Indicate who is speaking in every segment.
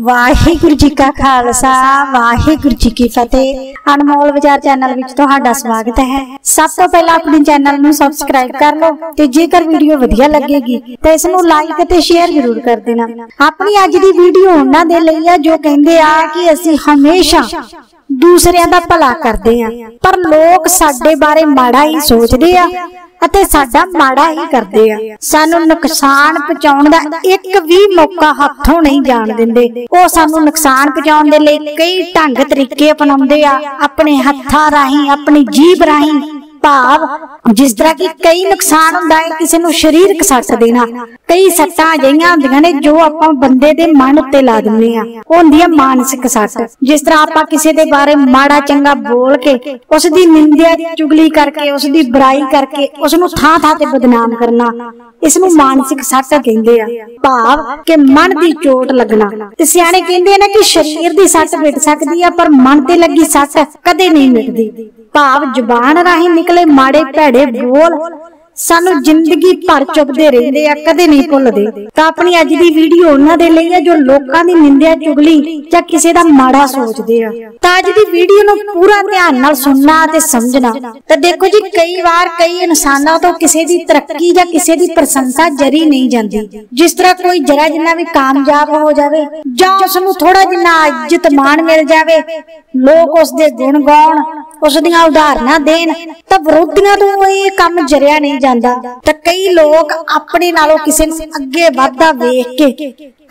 Speaker 1: वाहिगुरु जी का खालसा वाहिगुरु जी की फतेह। अनमोल विचार चैनल विच तुहाडा स्वागत है। सब तो पहला अपने चैनल नूं सबसक्राइब कर लो ते जेकर वीडियो वधिया लगेगी तो इस नूं लाइक ते शेयर जरूर कर देना। अपनी अज दी वीडियो उन्हां दे लई आ जो कहंदे आ कि असीं हमेशा दूसरिਆਂ ਦਾ भला करदे आ पर लोग साडे बारे माड़ा ही सोचदे आ ਅਤੇ ਸਾਡਾ ਮਾੜਾ ਹੀ ਕਰਦੇ ਆ। ਸਾਨੂੰ ਨੁਕਸਾਨ ਪਹੁੰਚਾਉਣ ਦਾ ਇੱਕ ਵੀ ਮੌਕਾ ਹੱਥੋਂ ਨਹੀਂ ਜਾਣ ਦਿੰਦੇ। ਉਹ ਸਾਨੂੰ ਨੁਕਸਾਨ ਪਹੁੰਚਾਉਣ ਦੇ ਲਈ ਕਈ ਢੰਗ ਤਰੀਕੇ ਅਪਣਾਉਂਦੇ ਆ, ਆਪਣੇ ਹੱਥਾਂ ਰਾਹੀਂ, ਆਪਣੀ ਜੀਭ ਰਾਹੀਂ। भाव जिस तरह की कई नुकसान हुंदा है, किसी नूं शरीरक सट देना, कई सट्टां अजिहियां हुंदियां ने जो आपां बंदे दे मन उत्ते ला दिंदे आ, ओह हुंदी आ मानसिक सट। जिस तरह आपां किसी दे बारे माड़ा चंगा बोल के उस दी निंदा चुगली करके उस दी बुराई करके उस नूं थां थां ते बदनाम करना, इस नूं मानसिक सट कहंदे आ। भाव के मन दी चोट लगना। ते सियाणे कहंदे ने कि शरीर दी सट मिट सकदी आ पर मन ते लगी सट कदे नहीं मिटदी। भाव जुबान राही निकले माड़े भैड़े बोल सानू जिंदगी भर चुभदे रहिंदे आ, कदे नहीं भुलदे। तां अपनी अज दी वीडियो उन्हां दे लई आ जो लोकां दी निंदा चुगली जां किसे दा माड़ा सोचदे आ। तां अज दी वीडियो नूं पूरा ध्यान नाल सुनना ते समझना। तां देखो जी, कई बार कई इंसानां तों किसे दी तरक्की जां किसे दी प्रशंसा जरी नहीं जांदी। जिस तरह कोई जरा जिन्ना भी कामयाब हो जावे जां उस नूं थोड़ा जिन्ना इज्जत मान मिल जावे, लोग उस दे गुण गाउण, उस दियां उदाहरणां देण, तां विरोधियां तों इह काम जरिया नहीं जांदा। तां कई लोग अपने नालों किसे नूं अगे वधदा वेख के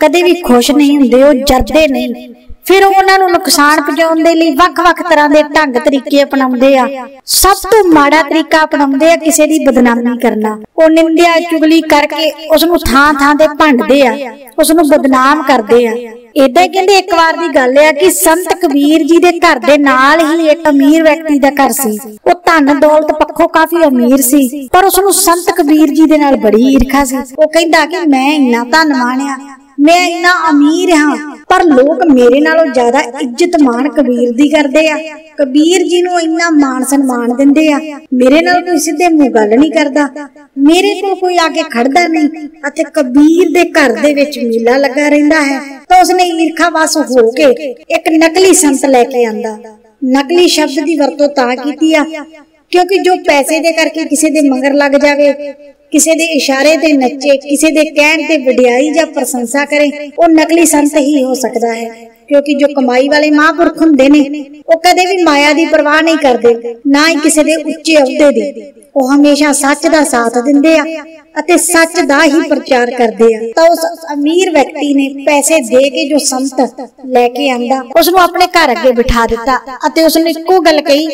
Speaker 1: कदे भी खुश नहीं हुंदे, ओह जरदे नहीं। फिर उन्हां नूं नुकसान पहुंचाउण दे लई वख-वख तरह दे ढंग तरीके अपनाउंदे आ। सब तो माड़ा तरीका अपनाउंदे आ किसे दी बदनामी करना। ओह निंदा चुगली करके उस नूं थां-थां ते भंडदे आ, उस नूं बदनाम करदे आ। इदां कहंदे एक बार दी गल है कि संत कबीर जी दे घर दे नाल ही एक अमीर व्यक्ति दा घर सी। ओह धन दौलत पक्खों काफी अमीर सी पर उस नूं संत कबीर जी दे नाल बड़ी ईर्खा सी। ओह कहंदा कि मैं इन्ना धनवान आ, मैं इन्ना अमीर हां पर लोग मेरे नालों ज्यादा इज्जत मान कबीर दी करदे आ, कबीर जी नूं इन्ना मान सन्मान दिंदे आ, मेरे नाल कोई सीधे मुंह गल नहीं करदा, मेरे कोल कोई आके खड़दा नहीं। अते कबीर दे घर दे विच मेला लगा रहिंदा है तो उसने ईर्खावश हो के एक नकली संत लेके आंदा। नकली शब्द दी वरतों तां कीती आ क्योंकि जो पैसे दे करके किसी दे मगर लग जावे, किसी दे इशारे ते नचे, किसी दे कहण ते वडियाई जां प्रशंसा करे, वो नकली संत ही हो सकता है। क्योंकि जो कमाई वाले महापुरख हुंदे ने वो कदे भी माया दी परवाह नहीं करदे, ना ही किसी दे उच्चे अहुदे दी। वो हमेशा सच दा साथ दिंदे आ अते सच दा ही प्रचार करदे आ। तां उस अमीर व्यक्ति ने पैसे दे के जो संत लेके आंदा उसनूं अपने घर अगे बिठा दिता अते उसने इक्को गल कही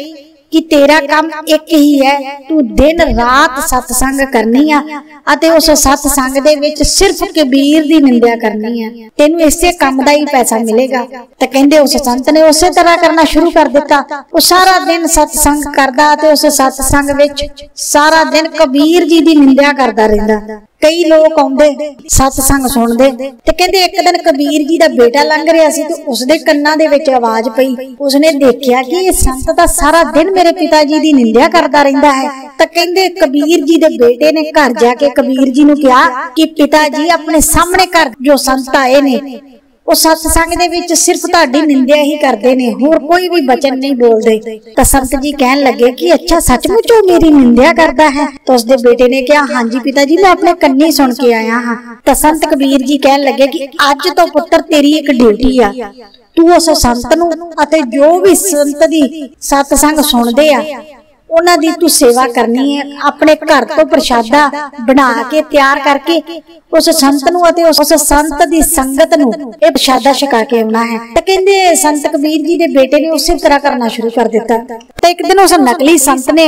Speaker 1: कि तेरा काम एक ही है, तू दिन रात सत्संग करनी आ अते उस सत्संग दे विच सिर्फ कबीर दी निंदा करनी है, तेनू इसे काम दा ही पैसा मिलेगा। ते कहंदे उस संत ने उसे तरह करना शुरू कर दिता। वो सारा दिन सत्संग करदा ते उस सत्संग विच सारा दिन कबीर जी दी निंदा करदा रहिंदा। कई लोग आउंदे सत्संग सुनदे ते कहंदे एक दिन कबीर जी दा बेटा लंघ रिहा सी ते उसदे कन्नां दे विच आवाज पई। उसने देखिया कि ये संत तां सारा दिन मेरे पिताजी दी निंदा करदा रहिंदा है। तां कहंदे कबीर जी दे बेटे ने घर जाके कबीर जी नूं कहा कि पिताजी अपने सामने घर जो संत आए ने वो सत्संग दे विच सिर्फ तुहाडी निंदा ही करदे ने, होर कोई भी वचन नहीं बोलदे। तां संत जी कहण लगे कि अच्छा सचमुच वो मेरी निंदा करदा है? तो उसदे बेटे ने कहा हां जी पिताजी, मैं अपने कन्नी सुन के आया हां। तां संत कबीर जी कहण लगे कि अज तो पुत्र तेरी एक ड्यूटी आ, तू उस संत नूं अते जो भी संत दी सत्संग सुनदे आ उन्हां दी तू सेवा करनी है। अपने घर तो प्रशादा बना के तैयार करके उस संत नूं अते उस संत दी संगत नूं इह प्रशादा छका के आउणा है। ते कहंदे संत कबीर जी दे बेटे ने उसे तरह करना शुरू कर दिता। ते एक दिन उस नकली संत ने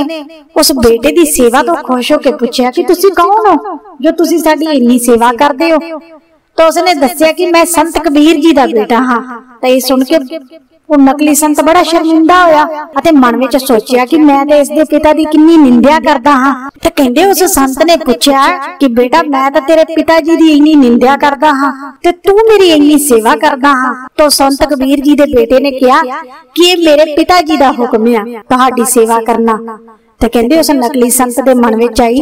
Speaker 1: उस बेटे दी सेवा तो खुश होके पूछया कि तुसीं कौन हो जो तुसीं साडी इन्नी सेवा करदे हो? तो उसने दस्सिया कि मैं संत कबीर जी दा बेटा हां। ते इह सुन के वो नकली संत बड़ा शर्मिंदा होया अते मन विच सोचिया कि मैं ते इस दे पिता दी किन्नी निंदा करदा हां। ते कहंदे उस संत ने पूछया कि बेटा मैं तां तेरे पिताजी दी इन्नी निंदा करदा हां ते तू मेरी इन्नी सेवा करदा हां। तो संत कबीर जी दे बेटे ने कहा कि ये मेरे पिताजी दा हुक्म है तुहाडी सेवा करना। ते कहंदे उस नकली संत दे मन विच आई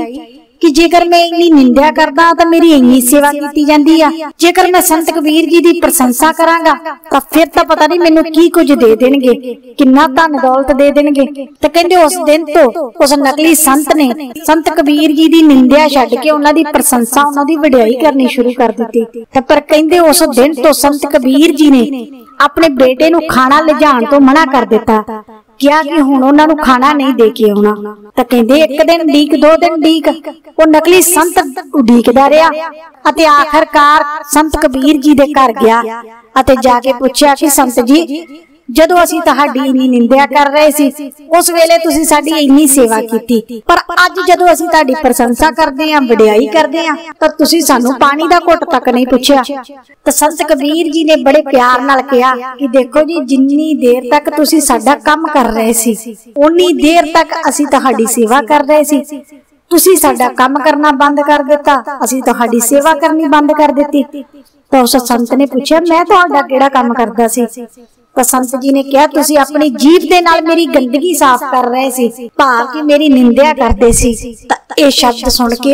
Speaker 1: कि जेकर मैं इन्नी निंदा करदा तो मेरी इन्नी सेवा की जाती है, जेकर मैं संत कबीर जी की प्रशंसा करांगा तो फिर तो पता नहीं मैनू की कुछ दे देणगे, किन्ना धन दौलत दे देणगे। तो कहंदे उस दिन तो उस नकली संत ने संत कबीर जी की निंदा छड्ड के उन्हां दी प्रशंसा उन्हां दी वडियाई करनी शुरू कर दित्ती। ते पर कहंदे उस दिन तो संत कबीर जी ने अपने बेटे नू खाना ले जाण तो मना कर दिता, क्या कि हुण उन्हां नू खाना नहीं दे के आउणा। तां कहंदे एक दिन ढीक, दो दिन ढीक, वो नकली संत उडीकदा रहा अते आखिरकार संत कबीर जी दे घर गया अते जाके पुछया कि संत जी, जदों असीं तुहाडी इन्नी निंदा कर रहे सी उस वेले तुसीं साडी इन्नी सेवा कीती, पर अज जदों असीं तुहाडी प्रशंसा करदे हां, वडियाई करदे हां, तां तुसीं सानू पानी दा घुट तक नहीं पुछया। तां संत कबीर जी ने बड़े प्यार नाल कहा कि देखो जी, जिन्नी देर तक तुसीं साडा काम कर रहे सी उन्नी देर तक असीं तुहाडी सेवा कर रहे सी। तुसीं साडा काम करना बंद कर दिता, असीं तुहाडी सेवा करनी बंद कर दित्ती। तो उस संत ने पूछा, मैं तुहाडा किहड़ा काम करदा सी? तो संत जी ने कहा, तुसी अपनी जीभ दे नाल मेरी गंदगी साफ कर रहे सी, भाव कि मेरी निंदा करदे सी। ये शब्द सुन के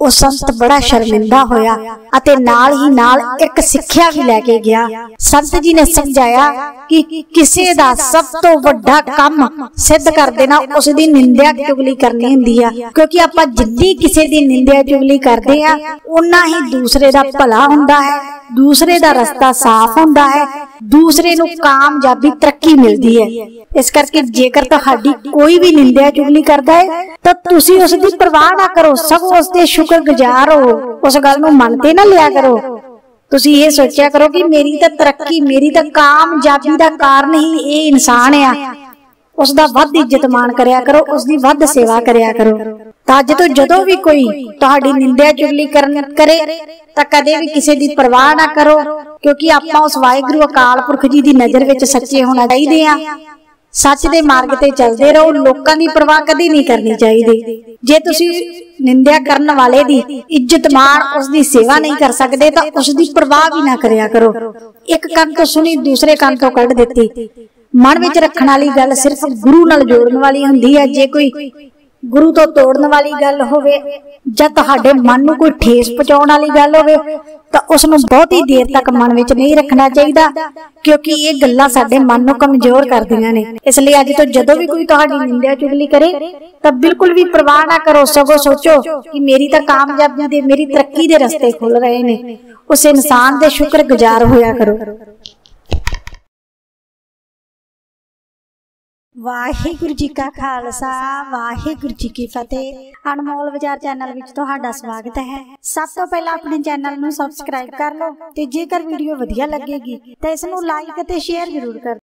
Speaker 1: वो संत बड़ा शर्मिंदा होया अते नाल ही नाल एक सिक्ख्या भी लैके गया। संत जी ने समझाया कि किसी दा सब तो वड्डा काम सिद्ध कर देना उसदी निंदा चुगली करनी हुंदी आ, क्योंकि आपां जिद्दी किसी दी निंदा चुगली करदे आ उन्ना ही दूसरे दा भला हुंदा है, दूसरे दा रस्ता साफ हुंदा है, दूसरे नू कामयाबी तरक्की मिलदी है। इस करके जेकर तुहाडी कोई भी निंदा चुगली करदा है तो तुसी उसदी परवाह ना करो, सगों उसदे शुक्रगुजार हो, उस गल नू मन ते ना लिया करो। तुसी ये सोचा करो कि मेरी तां तरक्की, मेरी तां कामयाबी दा कारण ही ये इंसान आ, उसदा वध इज्जत मान करया करो, उसदी वध सेवा करया करो। अज तो जदों भी कोई तुहाडी निंदा चुगली करे तां कदे भी किसी दी परवाह ना करो, क्योंकि आपां उस वाहिगुरू अकाल पुरख जी दी नज़र विच सच्चे होना चाहिए आ। सच दे मार्ग ते चलदे रहो, लोकां दी परवाह कदी नहीं करनी चाहिए। जे तुसी निंदा करन वाले दी इज्जत मान, उसदी सेवा नहीं कर सकदे तां उसदी परवाह भी ना करया करो। एक कंन तो सुनी दूसरे कंन तो कढ दित्ती। मन विच रखण वाली गल सिर्फ गुरु नाल जोड़न वाली हुंदी है। जे कोई गुरु तो तोड़न वाली गल होवे जां तुहाडे मन नूं कोई ठेस पहुंचाउण वाली गल होवे तां उस नूं बहुती देर तक मन विच नहीं रखना चाहिए, क्योंकि ये गल्लां साडे मन नूं कमजोर करदियां ने। इसलिए अज तो जदों भी कोई तुहाडी निंदा चुगली करे तां बिल्कुल भी परवाह ना करो, सगों सोचो कि मेरी तां कामयाबी दे, मेरी तरक्की दे रस्ते खुल रहे ने। उस इंसान दे शुक्रगुजार होया करो। वाहिगुरू जी का खालसा, वाहिगुरू जी की फतेह। अनमोल विचार चैनल विच तुहाडा स्वागत है। सब तो पहला अपने चैनल नूं सबसक्राइब कर लो ते जेकर वीडियो वधिया लगेगी तो इस नूं लाइक ते शेयर जरूर कर।